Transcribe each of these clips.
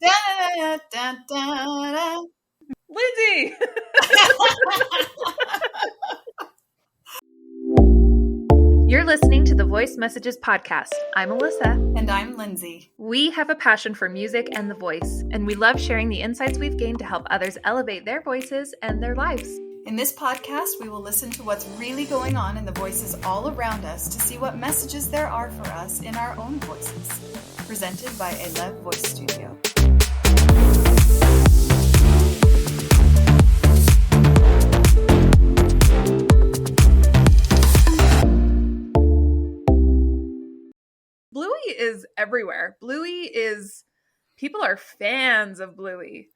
Da, da, da, da. Lindsay! You're listening to the Voice Messages Podcast. I'm Alyssa. And I'm Lindsay. We have a passion for music and the voice, and we love sharing the insights we've gained to help others elevate their voices and their lives. In this podcast, we will listen to what's really going on in the voices all around us to see what messages there are for us in our own voices. Presented by Elev Voice Studio. Bluey is everywhere. People are fans of Bluey.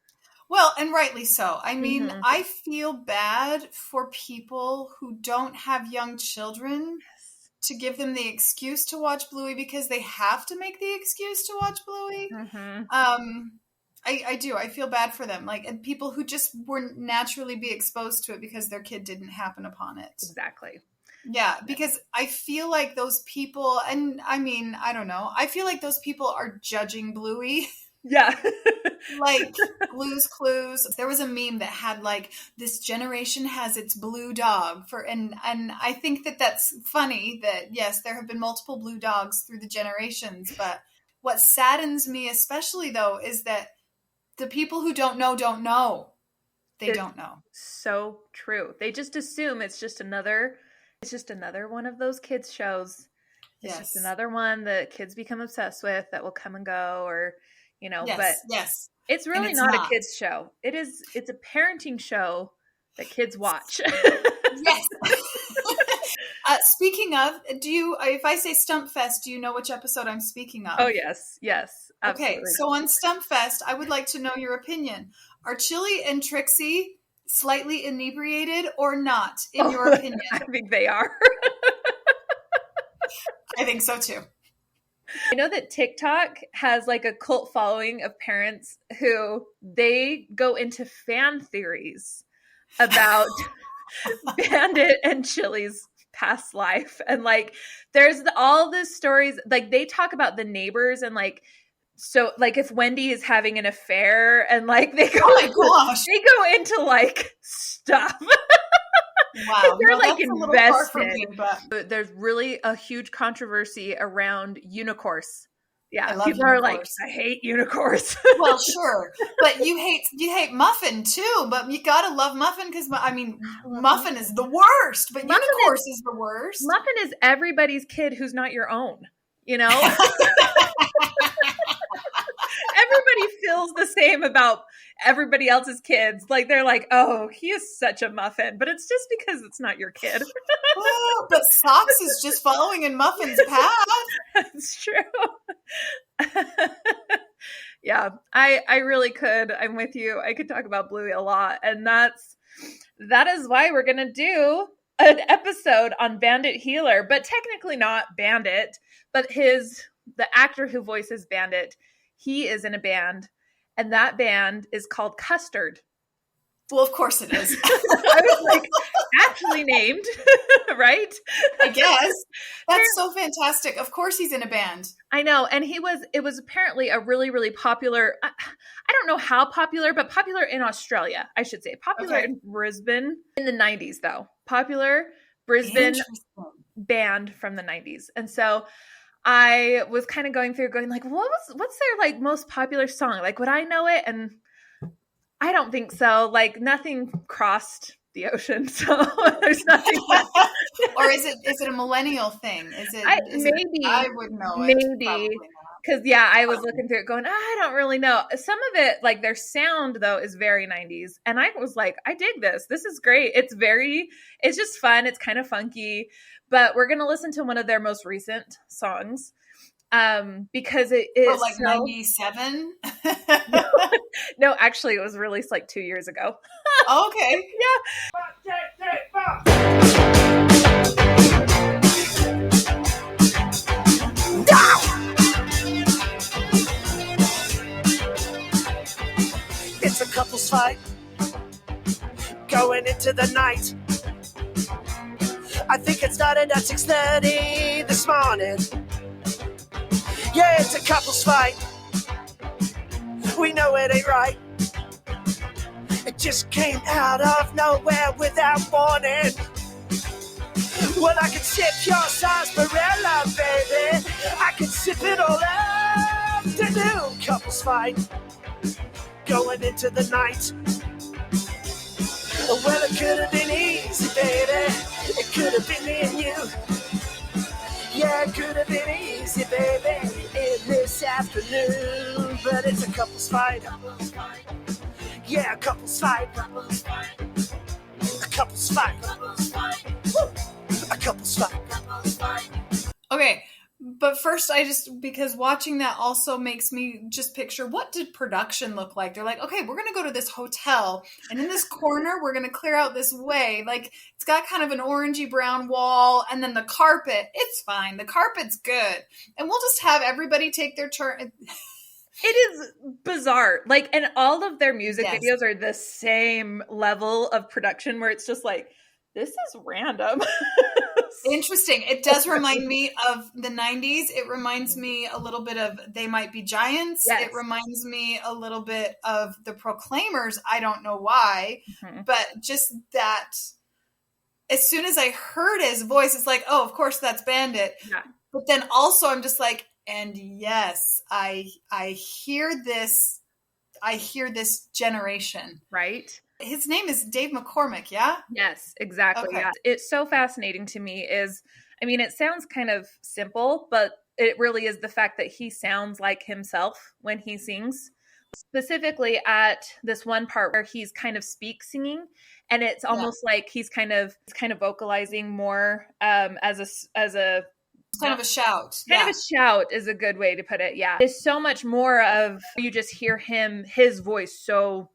Well, and rightly so. I mean, I feel bad for people who don't have young children to give them the excuse to watch Bluey because they have to make the excuse to watch Bluey. I do. I feel bad for them. And people who just wouldn't naturally be exposed to it because their kid didn't happen upon it. Exactly. Yeah, because I feel like those people, and I mean, I don't know, I feel like those people are judging Bluey. Yeah. Like Blue's Clues. There was a meme that had this generation has its blue dog and I think that that's funny that yes, there have been multiple blue dogs through the generations, but what saddens me especially though is that the people who don't know. They don't know. So true. They just assume it's just another one of those kids shows. It's just another one that kids become obsessed with that will come and go or but it's really not a kids show. It's a parenting show that kids watch. Yes. Speaking of, if I say Stump Fest, do you know which episode I'm speaking of? Oh, yes. Absolutely. Okay, so on Stump Fest, I would like to know your opinion. Are Chili and Trixie slightly inebriated or not, in your opinion? I think they are. I think so too. I know that TikTok has a cult following of parents who they go into fan theories about Bandit and Chili's past life. And there's all these stories, they talk about the neighbors and so if Wendy is having an affair and they go, oh my gosh, they go into stuff. Wow, they're that's invested. Me, but there's really a huge controversy around unicorse. Yeah, people are I hate unicorse. Well, sure, but you hate Muffin too. But you gotta love Muffin because Muffin is the worst. But unicorse is the worst. Muffin is everybody's kid who's not your own. Everybody feels the same about everybody else's kids. They're oh, he is such a Muffin, but it's just because it's not your kid. Oh, but Socks is just following in Muffin's path. That's true. Yeah, I really could. I'm with you. I could talk about Bluey a lot. And that is why we're going to do an episode on Bandit Heeler, but technically not Bandit, but the actor who voices Bandit, he is in a band, and that band is called Custard. Well, of course it is. I was actually named, right? I guess. That's so fantastic. Of course he's in a band. I know. And it was apparently a really, really popular, I don't know how popular, but popular in Australia, I should say. Popular in Brisbane in the 90s, though. Popular Brisbane band from the 90s. And so I was kind of going what's their most popular song? Would I know it? And I don't think so. Nothing crossed the ocean, so there's nothing. Or is it a millennial thing? Maybe I would know it. Maybe because I was looking through it, going, I don't really know. Some of it, their sound though, is very 90s, and I was I dig this. This is great. It's just fun. It's kind of funky. But we're gonna listen to one of their most recent songs. Because it is 97. No, actually, it was released 2 years ago. Okay. Yeah. It's a couple's fight going into the night. I think it started at 6:30 this morning. Yeah, it's a couple's fight. We know know it ain't right. It just came out of nowhere without warning. Well, I can sip your sarsaparilla, baby. I can sip it all afternoon. Couples fight, going into the night. Well, it could have been easy, baby. It could have been me and you. Yeah, it could have been easy, baby, in this afternoon. But it's a couples fight. Yeah, a couples fight. A couples fight. A couples fight. Okay, but first because watching that also makes me just picture, what did production look like? They're like, okay, we're going to go to this hotel, and in this corner, we're going to clear out this way. Like, it's got kind of an orangey brown wall, and then the carpet, it's fine. The carpet's good. And we'll just have everybody take their turn. It is bizarre. Like, and all of their music videos are the same level of production where it's just like, this is random. Interesting. It does remind me of the 90s. It reminds me a little bit of They Might Be Giants. Yes. It reminds me a little bit of the Proclaimers. I don't know why, but just that as soon as I heard his voice, it's like, oh, of course that's Bandit. Yeah. But then also I'm just like, and yes, I hear this generation. Right. His name is Dave McCormack, yeah? Yes, exactly. Okay. Yeah. It's so fascinating to me it sounds kind of simple, but it really is the fact that he sounds like himself when he sings. Specifically at this one part where he's kind of singing, and it's almost like he's kind of vocalizing more as a kind of a shout. Kind of a shout is a good way to put it. Yeah. There's so much more of, you just hear his voice so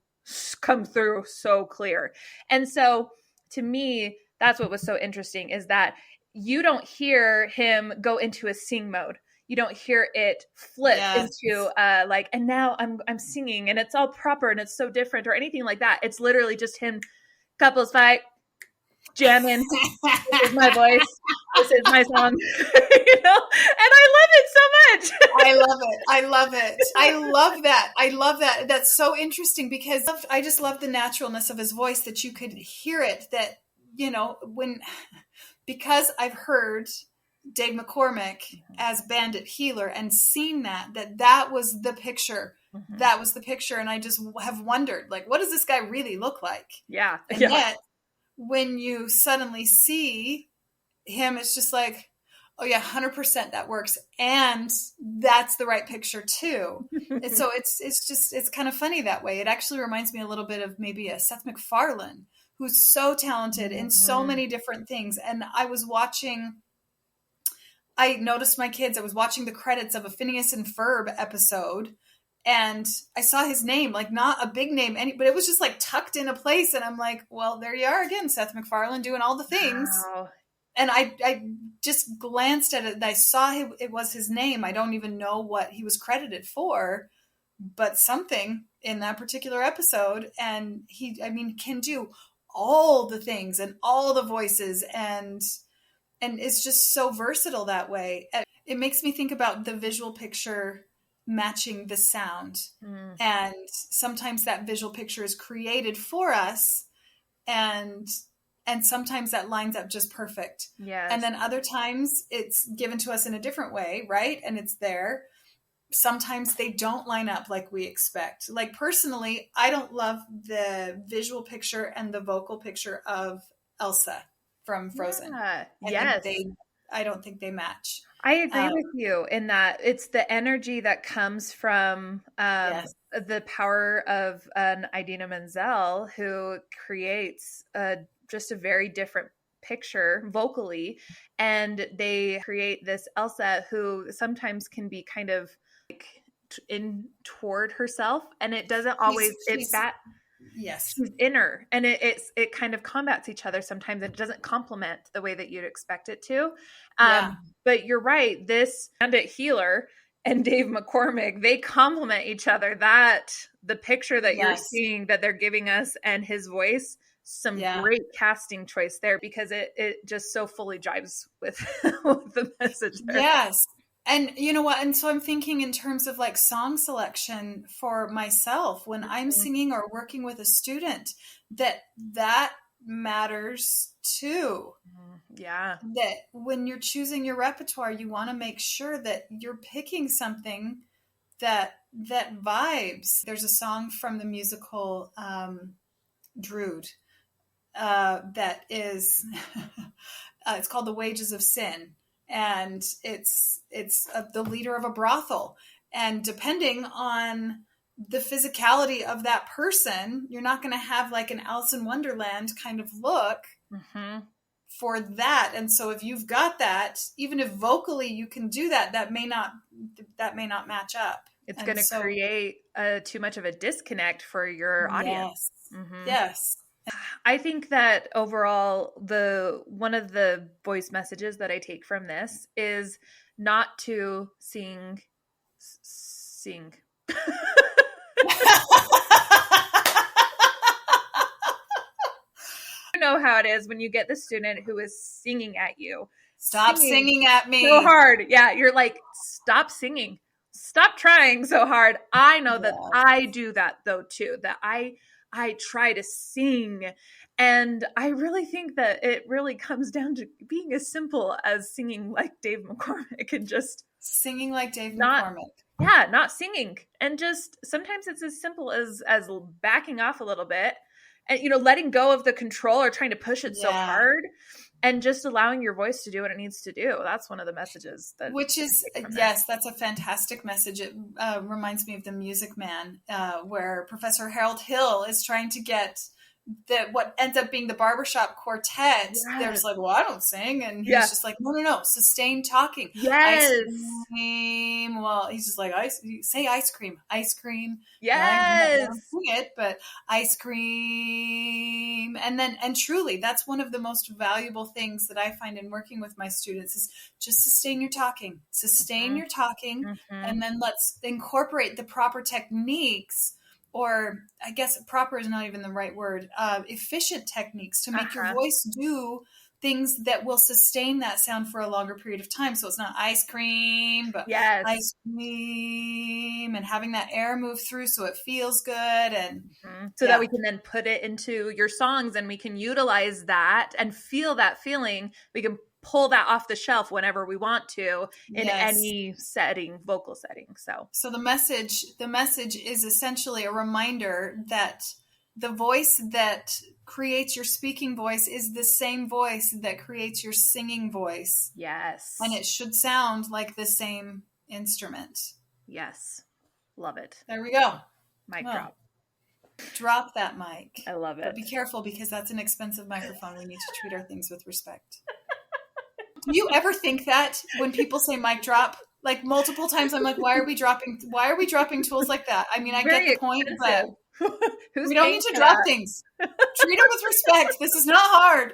come through so clear. And so to me, that's what was so interesting, is that you don't hear him go into a sing mode. You don't hear it flip into and now I'm singing and it's all proper and it's so different or anything like that. It's literally just him, couples fight, jamming. This is my voice. This is my song. And I love it so much. I love it. I love that. I love that. That's so interesting because I just love the naturalness of his voice, that you could hear it, that, because I've heard Dave McCormack as Bandit Heeler and seen that was the picture. Mm-hmm. That was the picture. And I just have wondered, like, what does this guy really look like? Yeah. And yet, when you suddenly see him, it's just like, oh yeah, 100% that works. And that's the right picture too. And so it's kind of funny that way. It actually reminds me a little bit of maybe a Seth MacFarlane, who's so talented in so many different things. And I noticed my kids, I was watching the credits of a Phineas and Ferb episode, and I saw his name, like not a big name, but it was just like tucked in a place. And I'm like, well, there you are again, Seth MacFarlane doing all the things. Wow. And I just glanced at it and I saw it was his name. I don't even know what he was credited for, but something in that particular episode. And he can do all the things and all the voices, and it's just so versatile that way. It makes me think about the visual picture matching the sound. And sometimes that visual picture is created for us, and sometimes that lines up just perfect. Yes. And then other times it's given to us in a different way, right? And it's there. Sometimes they don't line up like we expect. Like personally, I don't love the visual picture and the vocal picture of Elsa from Frozen. Yeah. I don't think they match. I agree with you in that it's the energy that comes from the power of an Idina Menzel, who creates just a very different picture vocally, and they create this Elsa who sometimes can be kind of like in toward herself, and it doesn't always it's that she's inner, and it kind of combats each other sometimes, and it doesn't complement the way that you'd expect it to. But you're right, this Bandit Heeler and Dave McCormack, they complement each other. That the picture that you're seeing that they're giving us and his voice, some great casting choice there, because it just so fully jives with the message there. Yes. And you know what? And so I'm thinking in terms of like song selection for myself when I'm singing or working with a student, that matters too. Yeah. That when you're choosing your repertoire, you want to make sure that you're picking something that vibes. There's a song from the musical Drood that is it's called The Wages of Sin, and it's the leader of a brothel, and depending on the physicality of that person, you're not going to have like an Alice in Wonderland kind of look for that. And so if you've got that, even if vocally you can do that, that may not match up. It's going to create too much of a disconnect for your audience. Yes. I think that overall, one of the voice messages that I take from this is not to sing. You know how it is when you get the student who is singing at you. Stop singing at me so hard. Yeah, you're like, stop singing. Stop trying so hard. I know that I do that though too, that I try to sing. And I really think that it really comes down to being as simple as singing like Dave McCormack and just singing like Dave McCormack. Yeah, not singing. And just sometimes it's as simple as backing off a little bit and, letting go of the control or trying to push it so hard and just allowing your voice to do what it needs to do. That's one of the messages that's a fantastic message. It reminds me of The Music Man, where Professor Harold Hill is trying to get what ends up being the barbershop quartet. They're just like, well, I don't sing. And he's just like, no, sustain talking. Yes. Ice cream. Well, he's just like, say ice cream. Yes. I don't sing it, but ice cream. And truly, that's one of the most valuable things that I find in working with my students is just sustain your talking. And then let's incorporate the proper techniques, or I guess proper is not even the right word, efficient techniques to make your voice do things that will sustain that sound for a longer period of time. So it's not ice cream, but ice cream, and having that air move through so it feels good. And so that we can then put it into your songs and we can utilize that and feel that feeling. We can pull that off the shelf whenever we want to in any vocal setting. So the message is essentially a reminder that the voice that creates your speaking voice is the same voice that creates your singing voice. Yes. And it should sound like the same instrument. Yes. Love it. There we go. Mic drop. Drop that mic. I love it. But be careful because that's an expensive microphone. We need to treat our things with respect. Do you ever think that when people say mic drop, like multiple times, I'm like, why are we dropping tools like that? I mean, I get the point, but we don't need to drop things. Treat them with respect. This is not hard.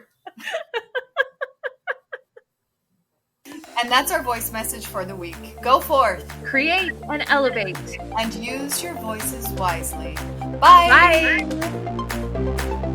And that's our voice message for the week. Go forth. Create and elevate. And use your voices wisely. Bye. Bye.